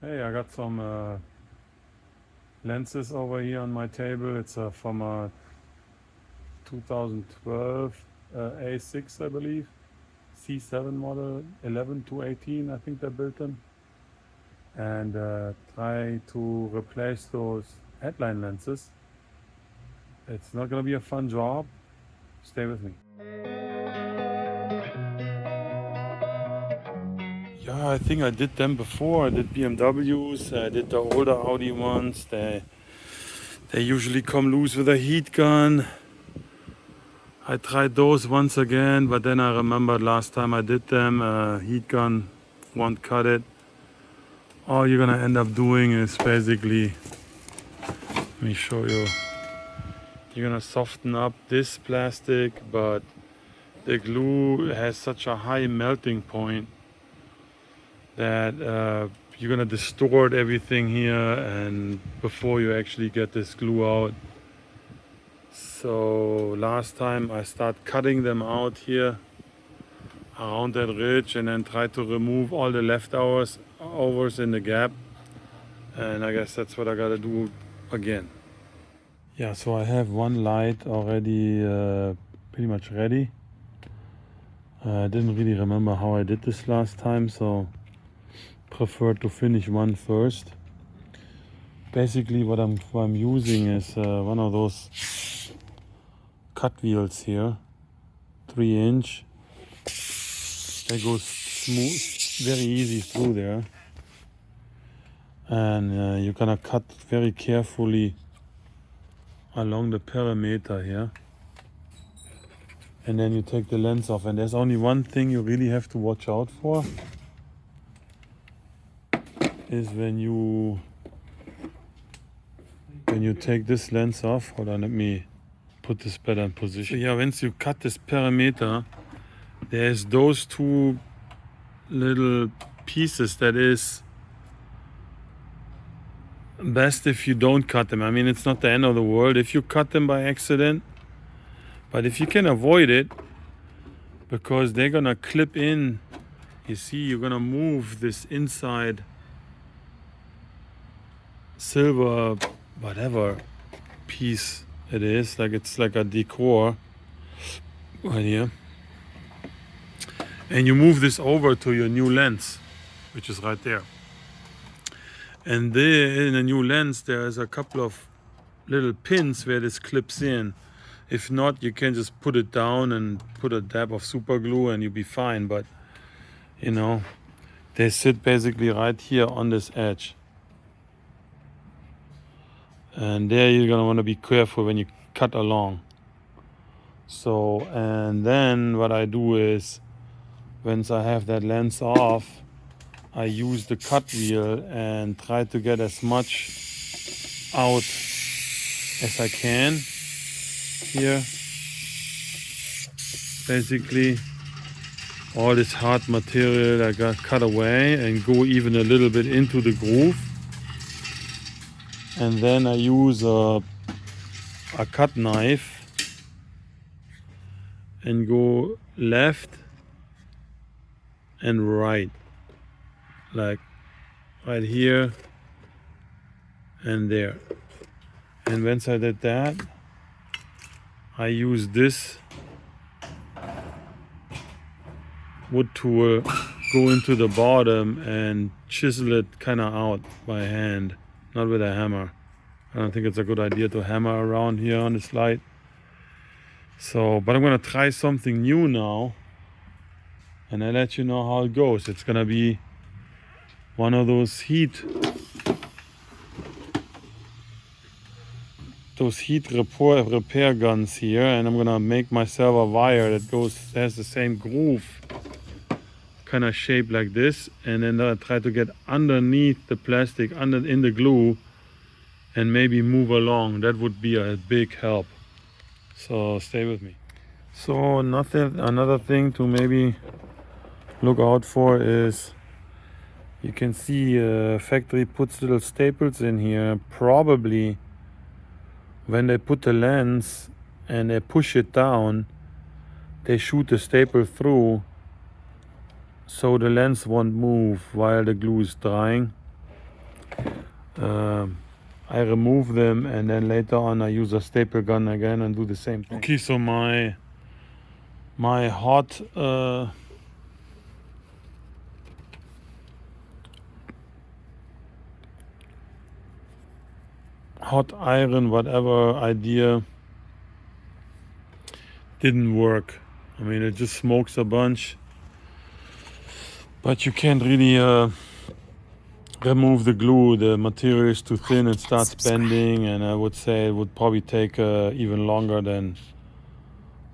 Hey, I got some lenses over here on my table. It's from a 2012 A6, I believe. C7 model, 11 to 18, I think they built them. And try to replace those headline lenses. It's not going to be a fun job. Stay with me. Yeah, I think I did them before. I did BMWs, I did the older Audi ones. They usually come loose with a heat gun. I tried those once again, but then I remembered last time I did them, heat gun won't cut it. All you're gonna end up doing is basically, let me show you, you're gonna soften up this plastic, but the glue has such a high melting point that you're gonna distort everything here and before you actually get this glue out. So last time I start cutting them out here around that ridge and then try to remove all the leftovers in the gap, and I guess that's what I gotta do again. Yeah, so I have one light already pretty much ready. I didn't really remember how I did this last time, so prefer to finish one first. Basically what I'm using is one of those cut wheels here, 3-inch. That goes smooth, very easy through there. And you're gonna cut very carefully along the perimeter here. And then you take the lens off. And there's only one thing you really have to watch out for. Is when you take this lens off. Hold on, let me put this better in position. So yeah, once you cut this perimeter, there's those two little pieces that is best if you don't cut them. I mean, it's not the end of the world if you cut them by accident, but if you can avoid it, because they're gonna clip in, you see, you're gonna move this inside silver whatever piece it is, like it's like a decor right here, and you move this over to your new lens, which is right there. And there in the new lens there's a couple of little pins where this clips in. If not, you can just put it down and put a dab of super glue and you'll be fine, but you know, they sit basically right here on this edge. And there you're gonna want to be careful when you cut along. So, and then what I do is, once I have that lens off, I use the cut wheel and try to get as much out as I can here. Basically, all this hard material I got cut away and go even a little bit into the groove. And then I use a cut knife and go left and right, like right here and there. And once I did that, I use this wood tool, go into the bottom and chisel it kind of out by hand, not with a hammer. I don't think it's a good idea to hammer around here on this light. So, but I'm gonna try something new now, and I'll let you know how it goes. It's gonna be one of those heat repair guns here, and I'm gonna make myself a wire that has the same groove, kind of shaped like this, and then I try to get underneath the plastic, in the glue, and maybe move along. That would be a big help. So stay with me. So another thing to maybe look out for is, you can see factory puts little staples in here. Probably when they put the lens and they push it down, they shoot the staple through so the lens won't move while the glue is drying. I remove them and then later on I use a staple gun again and do the same thing. Okay, so my hot hot iron whatever idea didn't work. I mean, it just smokes a bunch, but you can't really remove the glue. The material is too thin and starts bending, and I would say it would probably take even longer than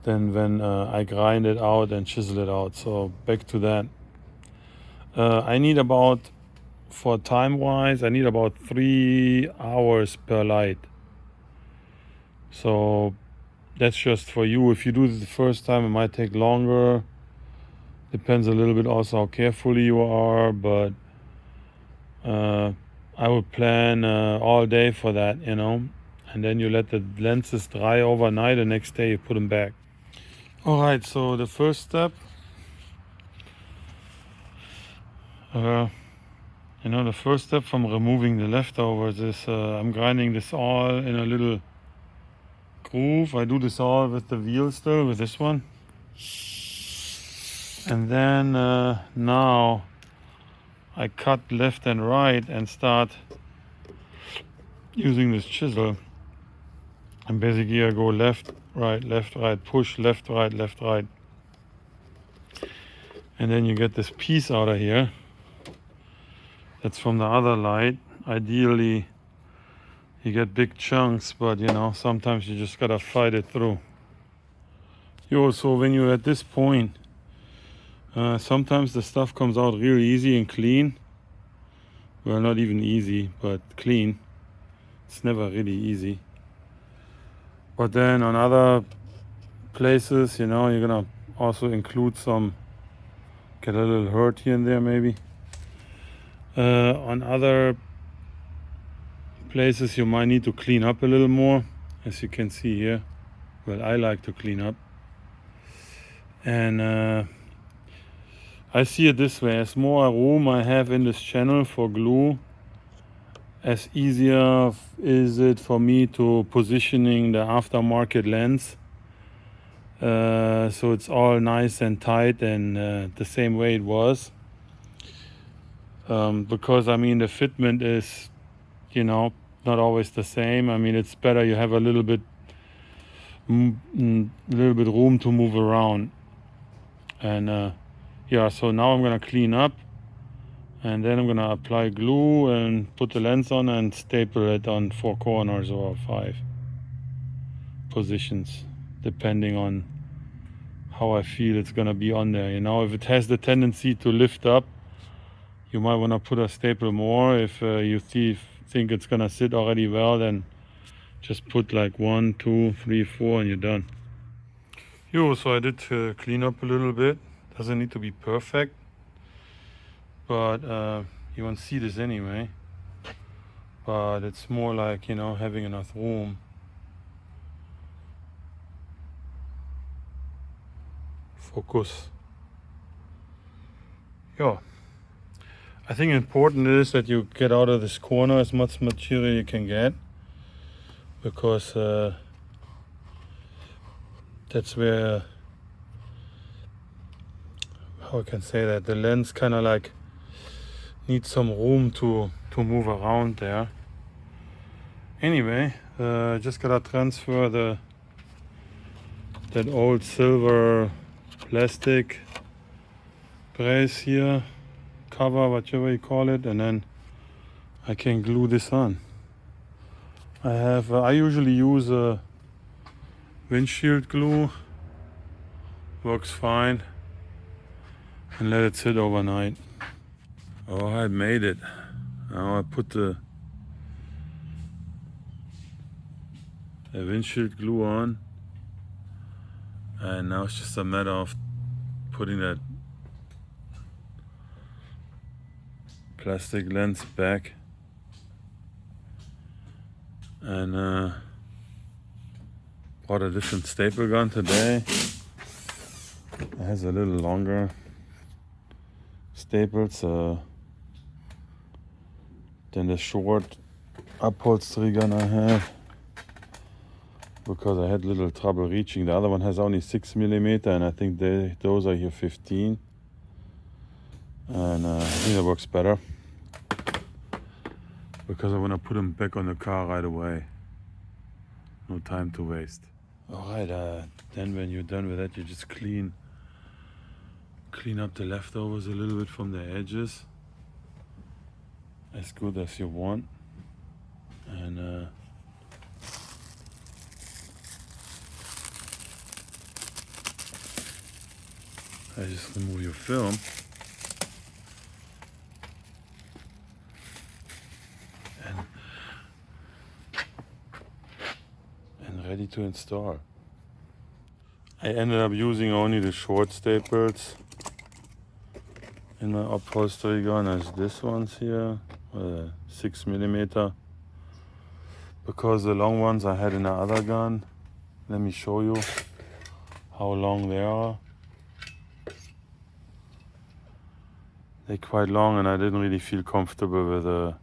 when I grind it out and chisel it out. So back to that. I need about, for time wise, I need about 3 hours per light. So that's just for you. If you do it the first time, it might take longer. Depends a little bit also how careful you are, but I would plan all day for that, you know. And then you let the lenses dry overnight, the next day you put them back. All right, so the first step, the first step from removing the leftovers is I'm grinding this all in a little groove. I do this all with the wheel still, with this one. And then now I cut left and right and start using this chisel. And basically I go left, right, push, left, right. And then you get this piece out of here. That's from the other light. Ideally, you get big chunks, but you know, sometimes you just gotta fight it through. So when you're at this point, sometimes the stuff comes out really easy and clean. Well, not even easy, but clean. It's never really easy. But then on other places, you know, you're gonna also include get a little hurt here and there maybe. On other places you might need to clean up a little more, as you can see here. Well, I like to clean up. And I see it this way: as more room I have in this channel for glue, as easier is it for me to positioning the aftermarket lens. So it's all nice and tight and the same way it was. Because I mean the fitment is, you know, not always the same. I mean, it's better you have a little bit room to move around. And yeah, so now I'm gonna clean up, and then I'm gonna apply glue and put the lens on and staple it on 4 corners or 5 positions, depending on how I feel it's gonna be on there. You know, if it has the tendency to lift up, you might want to put a staple more. If you think it's gonna sit already well, then just put like 1, 2, 3, 4 and you're done. So I did clean up a little bit. Doesn't need to be perfect, but you won't see this anyway. But it's more like, you know, having enough room. Focus. Yeah. I think important is that you get out of this corner as much material you can get, because that's where, how I can say that, the lens kind of like needs some room to move around there. Anyway, just gotta transfer that old silver plastic brace here, cover, whatever you call it, and then I can glue this on. I usually use a windshield glue, works fine, and let it sit overnight. Oh, I made it. Now I put the windshield glue on, and now it's just a matter of putting that plastic lens back. And bought a different staple gun today. It has a little longer staples than the short upholstery gun I have, because I had little trouble reaching. The other one has only 6mm, and I think those are here 15. And I think that works better, because I want to put them back on the car right away. No time to waste. Alright, then when you're done with that, you just clean up the leftovers a little bit from the edges, as good as you want. And I just remove your film. And ready to install. I ended up using only the short staples in my upholstery gun, as this one's here, 6mm, because the long ones I had in the other gun. Let me show you how long they are. They're quite long, and I didn't really feel comfortable with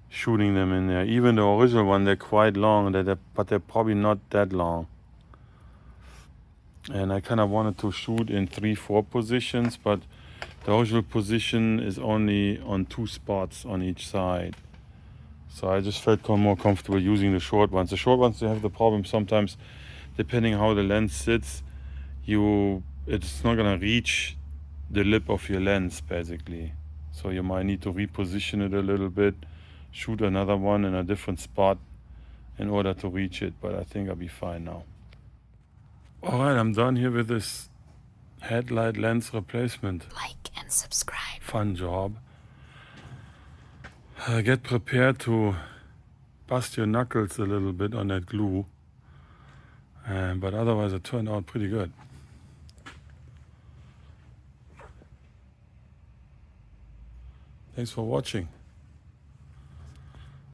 shooting them in there. Even the original one, they're quite long, but they're probably not that long. And I kind of wanted to shoot in 3-4 positions, but the original position is only on 2 spots on each side. So I just felt more comfortable using the short ones. The short ones, they have the problem sometimes, depending how the lens sits, it's not gonna reach the lip of your lens, basically. So you might need to reposition it a little bit, shoot another one in a different spot in order to reach it, but I think I'll be fine now. Alright, I'm done here with this headlight lens replacement. Like and subscribe. Fun job. Get prepared to bust your knuckles a little bit on that glue, but otherwise it turned out pretty good. Thanks for watching.